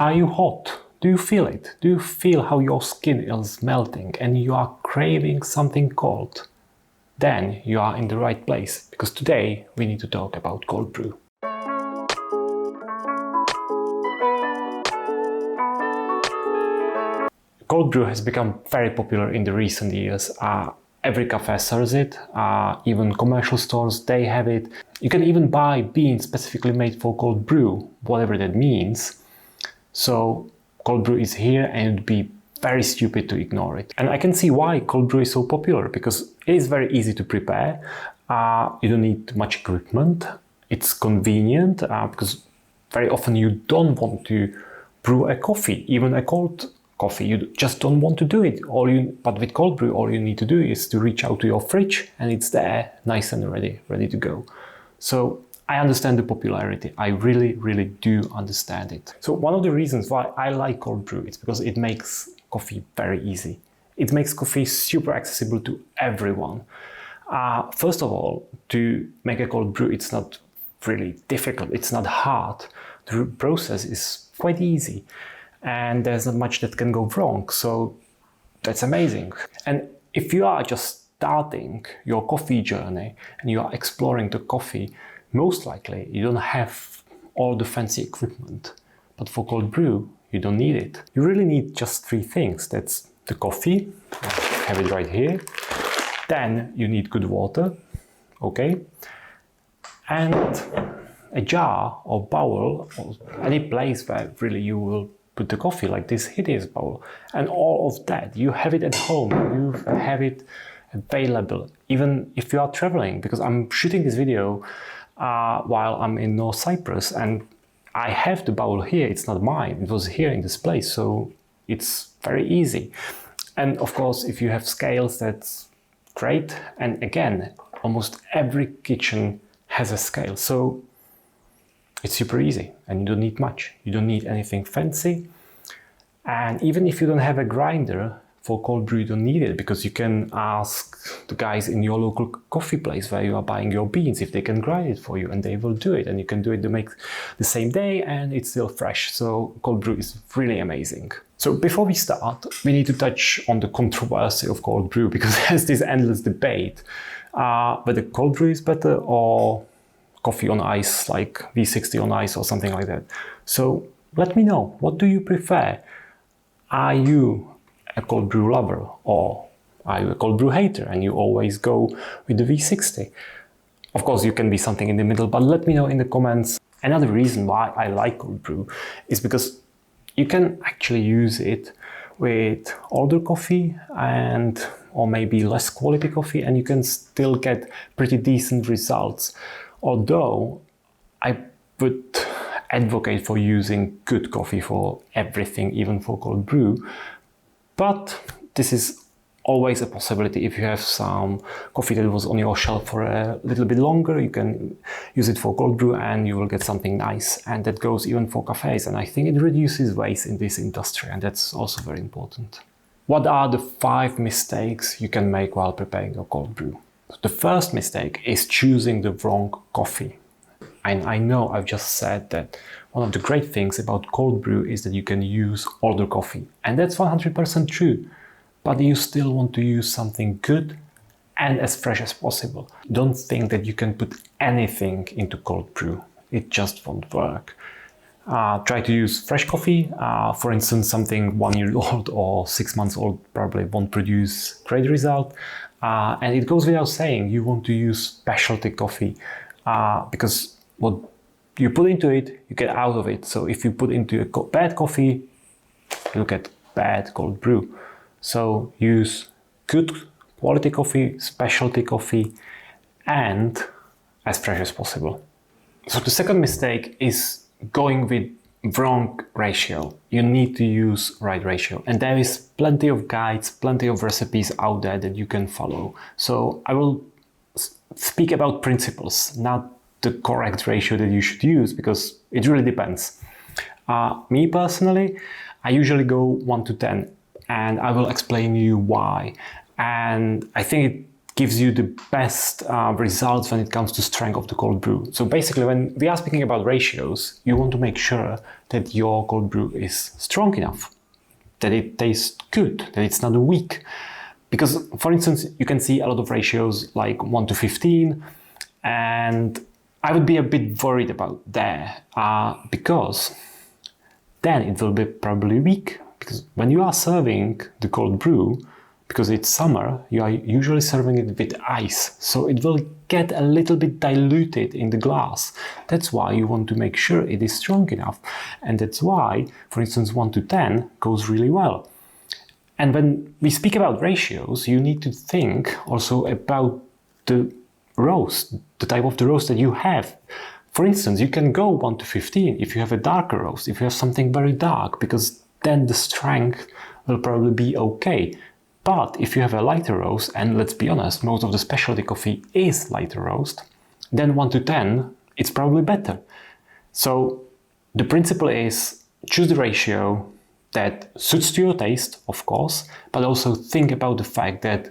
Are you hot? Do you feel it? Do you feel how your skin is melting and you are craving something cold? Then you are in the right place, because today we need to talk about cold brew. Cold brew has become very popular in the recent years. Every cafe serves it, even commercial stores, they have it. You can even buy beans specifically made for cold brew, whatever that means. So cold brew is here and it would be very stupid to ignore it. And I can see why cold brew is so popular, because it is very easy to prepare. You don't need much equipment. It's convenient because very often you don't want to brew a coffee, even a cold coffee. You just don't want to do it. But with cold brew, all you need to do is to reach out to your fridge and it's there, nice and ready to go. So I understand the popularity. I really, really do understand it. So one of the reasons why I like cold brew is because it makes coffee very easy. It makes coffee super accessible to everyone. First of all, to make a cold brew, it's not really difficult. It's not hard. The process is quite easy. And there's not much that can go wrong, so that's amazing. And if you are just starting your coffee journey and you are exploring the coffee, most likely you don't have all the fancy equipment. But for cold brew, you don't need it. You really need just three things. That's the coffee, I have it right here. Then you need good water, okay? And a jar or bowl, or any place where really you will put the coffee, like this hideous bowl. And all of that, you have it at home, you have it available, even if you are traveling, because I'm shooting this video while I'm in North Cyprus and I have the bowl here. It's not mine, it was here in this place, so it's very easy. And of course, if you have scales, that's great. And again, almost every kitchen has a scale, so it's super easy and you don't need much. You don't need anything fancy. And even if you don't have a grinder for cold brew, you don't need it, because you can ask the guys in your local coffee place where you are buying your beans if they can grind it for you, and they will do it. And you can do it to make the same day and it's still fresh. So cold brew is really amazing. So before we start, we need to touch on the controversy of cold brew, because there's this endless debate whether cold brew is better or coffee on ice, like V60 on ice or something like that. So let me know, what do you prefer? Are you a cold brew lover, or are you a cold brew hater and you always go with the V60? Of course, you can be something in the middle, but let me know in the comments. Another reason why I like cold brew is because you can actually use it with older coffee or maybe less quality coffee, and you can still get pretty decent results. Although I would advocate for using good coffee for everything, even for cold brew. But this is always a possibility. If you have some coffee that was on your shelf for a little bit longer, you can use it for cold brew and you will get something nice. And that goes even for cafes. And I think it reduces waste in this industry, and that's also very important. What are the 5 mistakes you can make while preparing your cold brew? The first mistake is choosing the wrong coffee. And I know I've just said that one of the great things about cold brew is that you can use older coffee. And that's 100% true. But you still want to use something good and as fresh as possible. Don't think that you can put anything into cold brew. It just won't work. Try to use fresh coffee. For instance, something 1 year old or 6 months old probably won't produce great result. And it goes without saying, you want to use specialty coffee because what you put into it, you get out of it. So if you put into a bad coffee, you'll get bad cold brew. So use good quality coffee, specialty coffee, and as fresh as possible. So the second mistake is going with wrong ratio. You need to use right ratio, and there is plenty of guides, plenty of recipes out there that you can follow. So I will speak about principles, not the correct ratio that you should use, because it really depends. Me personally, I usually go 1 to 10, and I will explain you why. And I think it gives you the best results when it comes to strength of the cold brew. So basically, when we are speaking about ratios, you want to make sure that your cold brew is strong enough, that it tastes good, that it's not weak. Because, for instance, you can see a lot of ratios like 1:15, and I would be a bit worried about that because then it will be probably weak. Because when you are serving the cold brew, because it's summer, you are usually serving it with ice, so it will get a little bit diluted in the glass. That's why you want to make sure it is strong enough. And that's why, for instance, 1:10 goes really well. And when we speak about ratios, you need to think also about the roast, the type of the roast that you have. For instance, you can go 1:15 if you have a darker roast, if you have something very dark, because then the strength will probably be okay. But if you have a lighter roast, and let's be honest, most of the specialty coffee is lighter roast, then 1:10, it's probably better. So the principle is choose the ratio that suits to your taste, of course, but also think about the fact that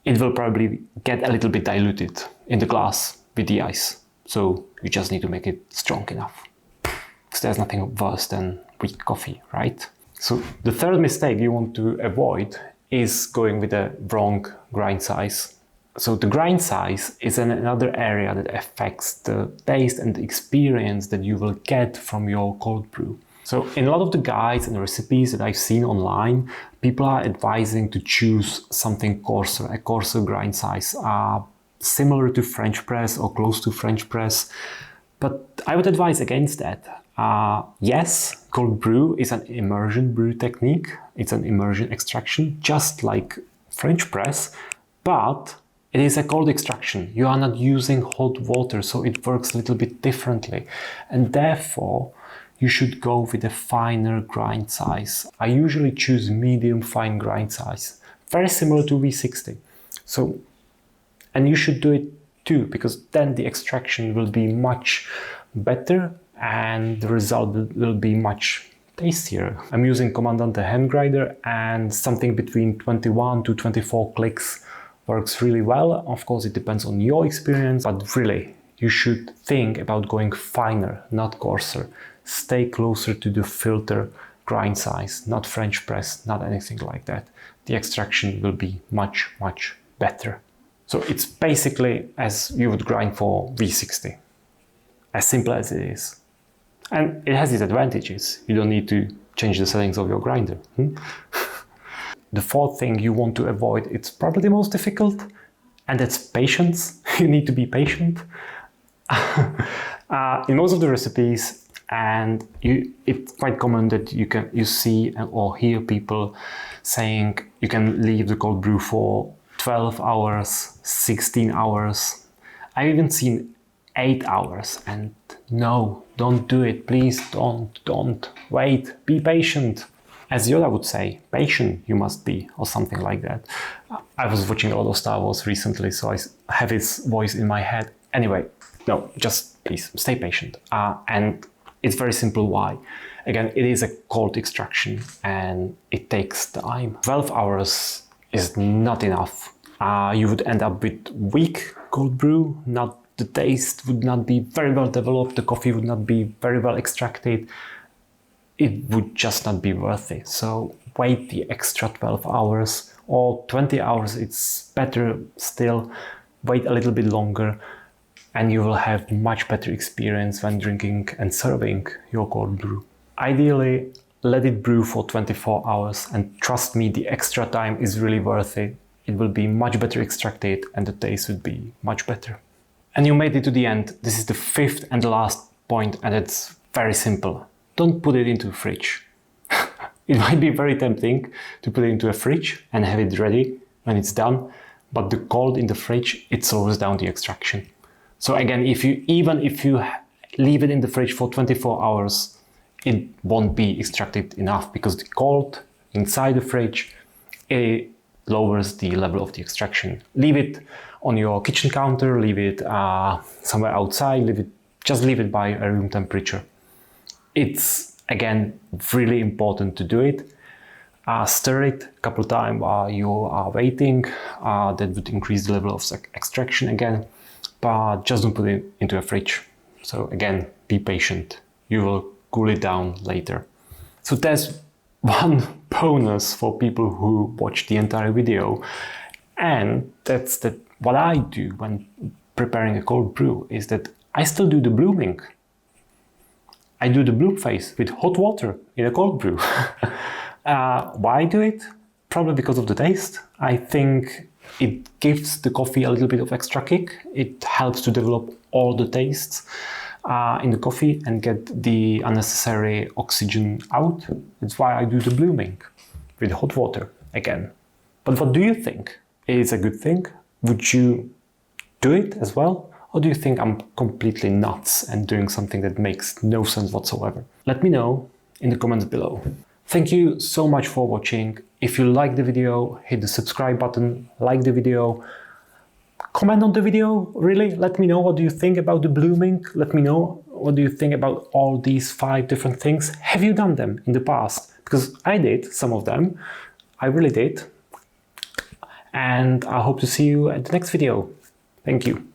it will probably get a little bit diluted in the glass with the ice. So you just need to make it strong enough. Because there's nothing worse than weak coffee, right? So the third mistake you want to avoid is going with the wrong grind size. So the grind size is another area that affects the taste and the experience that you will get from your cold brew. So in a lot of the guides and recipes that I've seen online, people are advising to choose something coarser, a coarser grind size, similar to French press or close to French press. But I would advise against that. Yes, cold brew is an immersion brew technique. It's an immersion extraction, just like French press, but it is a cold extraction. You are not using hot water, so it works a little bit differently. And therefore, you should go with a finer grind size. I usually choose medium fine grind size, very similar to V60. So, and you should do it too, because then the extraction will be much better and the result will be much tastier. I'm using Comandante hand grinder, and something between 21 to 24 clicks works really well. Of course, it depends on your experience, but really, you should think about going finer, not coarser. Stay closer to the filter grind size, not French press, not anything like that. The extraction will be much, much better. So it's basically as you would grind for V60. As simple as it is. And it has its advantages. You don't need to change the settings of your grinder. The fourth thing you want to avoid, it's probably the most difficult, and that's patience. You need to be patient. In most of the recipes, and it's quite common that you see or hear people saying you can leave the cold brew for 12 hours, 16 hours. I've even seen 8 hours, and no, don't do it. Please don't wait. Be patient. As Yoda would say, patient you must be, or something like that. I was watching a lot of Star Wars recently, so I have his voice in my head. Anyway, no, just please stay patient. And it's very simple why. Again, it is a cold extraction and it takes time. 12 hours is not enough. You would end up with weak cold brew. The taste would not be very well developed. The coffee would not be very well extracted. It would just not be worth it. So wait the extra 12 hours or 20 hours. It's better still. Wait a little bit longer, and you will have much better experience when drinking and serving your cold brew. Ideally, let it brew for 24 hours, and trust me, the extra time is really worth it. It will be much better extracted and the taste would be much better. And you made it to the end. This is the fifth and the last point, and it's very simple. Don't put it into a fridge. It might be very tempting to put it into a fridge and have it ready when it's done, but the cold in the fridge, it slows down the extraction. So again, even if you leave it in the fridge for 24 hours, it won't be extracted enough, because the cold inside the fridge, it lowers the level of the extraction. Leave it on your kitchen counter, leave it somewhere outside, just leave it by a room temperature. It's, again, really important to do it. Stir it a couple of times while you are waiting. That would increase the level of extraction again, but just don't put it into a fridge. So again, be patient. You will cool it down later. So there's one bonus for people who watch the entire video, and that's that what I do when preparing a cold brew is that I still do the blooming. I do the bloom phase with hot water in a cold brew. Why do it? Probably because of the taste. I think it gives the coffee a little bit of extra kick. It helps to develop all the tastes in the coffee and get the unnecessary oxygen out. That's why I do the blooming with hot water again. But what do you think? Is it a good thing? Would you do it as well? Or do you think I'm completely nuts and doing something that makes no sense whatsoever? Let me know in the comments below. Thank you so much for watching. If you like the video, hit the subscribe button, like the video, comment on the video, really. Let me know what do you think about the blooming. Let me know what do you think about all these 5 different things. Have you done them in the past? Because I did some of them. I really did. And I hope to see you at the next video. Thank you.